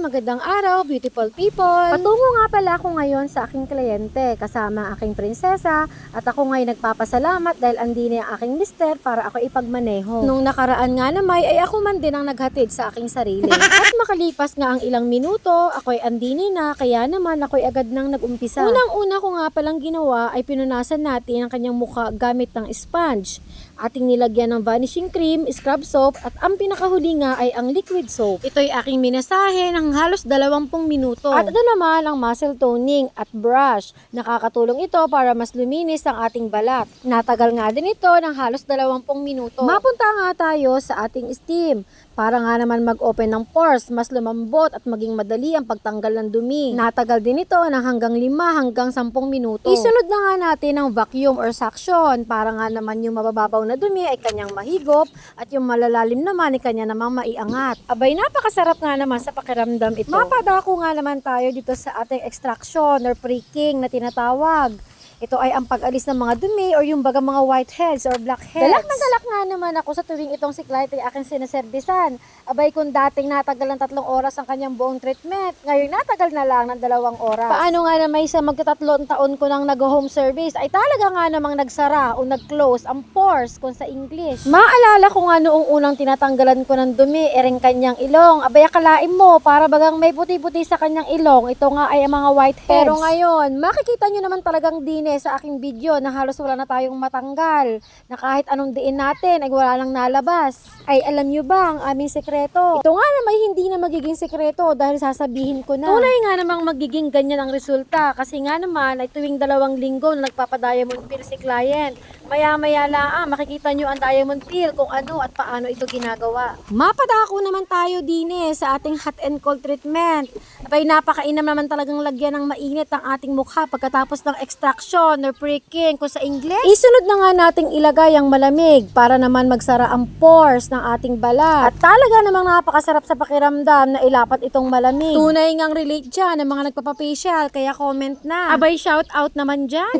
magandang araw, beautiful people! Patungo nga pala ako ngayon sa aking kliyente kasama ang aking prinsesa at ako ngayon nagpapasalamat dahil andini ang aking mister para ako ipagmaneho. Nung nakaraan nga naman ay ako man din ang naghatid sa aking sarili. At makalipas nga ang ilang minuto, ako'y andini na kaya naman ako'y agad nang nag-umpisa. Unang-una ko nga palang ginawa ay pinunasan natin ang kanyang mukha gamit ng sponge. Ating nilagyan ng vanishing cream, scrub soap at ang pinakahuli nga ay ang liquid soap. Ito'y aking minasahe ng halos 20 minuto. At ito naman ang muscle toning at brush. Nakakatulong ito para mas luminis ang ating balat. Natagal nga din ito ng halos 20 minuto. Mapunta nga tayo sa ating steam. Para nga naman mag-open ng pores, mas lumambot at maging madali ang pagtanggal ng dumi. Natagal din ito ng hanggang 5 hanggang 10 minuto. Isunod na nga natin ang vacuum or suction para nga naman yung mabababaw na dumi ay kanyang mahigop at yung malalalim naman ay kanya namang maiangat. Abay, napakasarap nga naman sa pakiramdam ito. Mapadako nga naman tayo dito sa ating extraction or pricking na tinatawag. Ito ay ang pag-alis ng mga dumi or yung baga mga whiteheads or blackheads. Dalak na dalak nga naman ako sa tuwing itong si Clyde ay aking sinaservisan. Abay, kung dating natagal ng 3 oras ang kanyang buong treatment, ngayon natagal na lang ng 2 oras. Paano nga naman sa magta-3 taon ko nang nag-home service ay talaga nga namang nagsara o nag-close ang pores kung sa English. Maalala ko nga noong unang tinatanggalan ko ng dumi, ering kanyang ilong. Abay, akalain mo, para bagang may puti-puti sa kanyang ilong. Ito nga ay ang mga whiteheads. Pero ngayon, makikita nyo naman talagang dine sa aking video na halos wala na tayong matanggal, na kahit anong diin natin ay wala nang nalabas. Ay alam nyo ba ang aming sekreto? Ito nga naman hindi na magiging sekreto dahil sasabihin ko na. Tunay nga namang magiging ganyan ang resulta kasi nga naman ay tuwing 2 linggo na nagpapa-diamond peel si client. Maya-maya lang makikita nyo ang diamond peel kung ano at paano ito ginagawa. Mapadako naman tayo dine sa ating hot and cold treatment. Abay, napakainam naman talagang lagyan ng mainit ang ating mukha pagkatapos ng extraction or pricking kung sa English. Isunod na nga nating ilagay ang malamig para naman magsara ang pores ng ating balat. At talaga namang napakasarap sa pakiramdam na ilapat itong malamig. Tunay ngang relate dyan ng mga nagpapafacial kaya comment na. Abay, shout out naman dyan.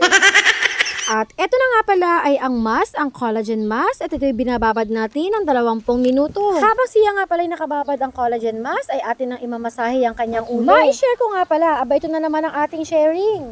At eto na nga pala ay ang mask, ang collagen mask. At ito'y binababad natin ng 20 minuto. Habang siya nga pala ay nakababad ang collagen mask, ay atin nang imamasahe ang kanyang ulo. Ma-share ko nga pala, abay ito na naman ang ating sharing.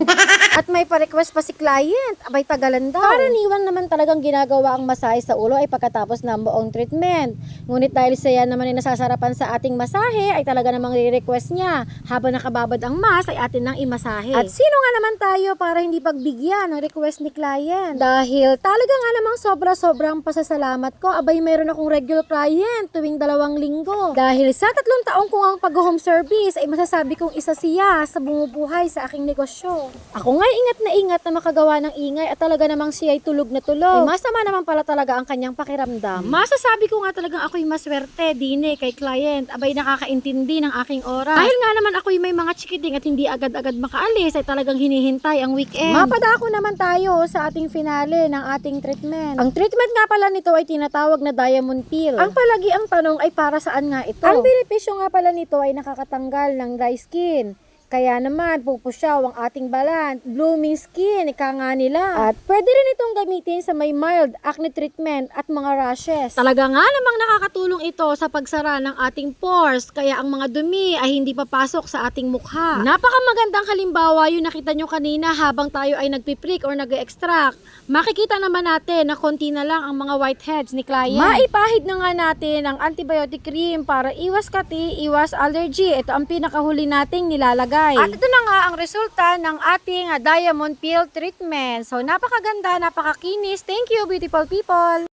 At may pa-request pa si client, abay tagalan daw. Karaniwan naman talagang ginagawa ang masahe sa ulo ay pagkatapos ng buong treatment. Ngunit dahil siya naman ay nasasarapan sa ating masahe, ay talaga namang re-request niya. Habang nakababad ang mask, ay atin nang imasahe. At sino nga naman tayo para hindi pagbigyan ng request ni client? Dahil talaga nga namang sobra-sobrang pasasalamat ko. Abay, mayroon akong regular client tuwing 2 linggo. Dahil sa 3 taong kong ang pag-home service ay masasabi kong isa siya sa bumubuhay sa aking negosyo. Ako nga ingat na makagawa ng ingay at talaga namang siya ay tulog na tulog. Ay, masama naman pala talaga ang kanyang pakiramdam. Masasabi ko nga talagang ako'y maswerte dine kay client. Abay, nakakaintindi ng aking oras. Dahil nga naman ako'y may mga chikiting at hindi agad-agad makaalis ay talagang hinihintay ang weekend. Mapadako naman tayo sa ating finale ng ating treatment. Ang treatment nga pala nito ay tinatawag na diamond peel. Ang palagi ang tanong ay para saan nga ito? Ang benepisyo nga pala nito ay nakakatanggal ng dry skin. Kaya naman, pupusyaw ang ating balat, blooming skin, ika nga nila. At pwede rin itong gamitin sa may mild acne treatment at mga rashes. Talaga nga namang nakakatulong ito sa pagsara ng ating pores, kaya ang mga dumi ay hindi papasok sa ating mukha. Napakamagandang halimbawa yung nakita nyo kanina habang tayo ay nagpiprick or nag-extract. Makikita naman natin na konti na lang ang mga whiteheads ni client. Maipahid na nga natin ang antibiotic cream para iwas kati, iwas allergy. Ito ang pinakahuli nating nilalagay. At ito na nga ang resulta ng ating diamond peel treatment. So napakaganda, napakakinis. Thank you, beautiful people!